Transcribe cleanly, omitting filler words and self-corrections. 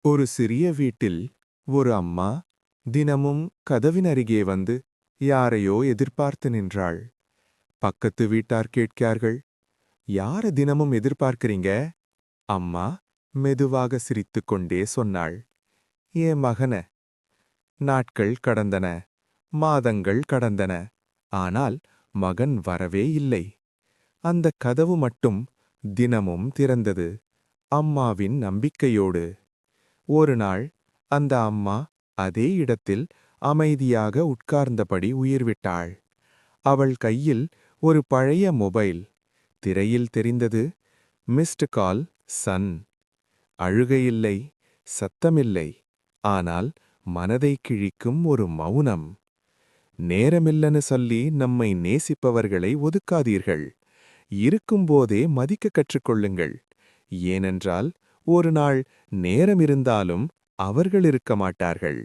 ஒரு சிறிய வீட்டில் ஒரு அம்மா தினமும் கதவின் அருகே வந்து யாரையோ எதிர்பார்த்து நின்றாள். பக்கத்து வீட்டார் கேட்கிறார்கள், யார தினமும் எதிர்பார்க்கிறீங்க? அம்மா மெதுவாக சிரித்துக்கொண்டே சொன்னாள், என் மகன. நாட்கள் கடந்தன, மாதங்கள் கடந்தன. ஆனால் மகன் வரவே இல்லை. அந்த கதவு மட்டும் தினமும் திறந்தது, அம்மாவின் நம்பிக்கையோடு. ஒரு நாள் அந்த அம்மா அதே இடத்தில் அமைதியாக உட்கார்ந்தபடி உயிர்விட்டாள். அவள் கையில் ஒரு பழைய மொபைல். திரையில் தெரிந்தது, மிஸ்டு கால் சன். அழுகையில்லை, சத்தமில்லை, ஆனால் மனதை கிழிக்கும் ஒரு மௌனம். நேரமில்லன்னு சொல்லி நம்மை நேசிப்பவர்களை ஒதுக்காதீர்கள். இருக்கும்போதே மதிக்க கற்றுக்கொள்ளுங்கள். ஏனென்றால் ஒரு நாள் நேரம் இருந்தாலும் அவர்கள் இருக்க மாட்டார்கள்.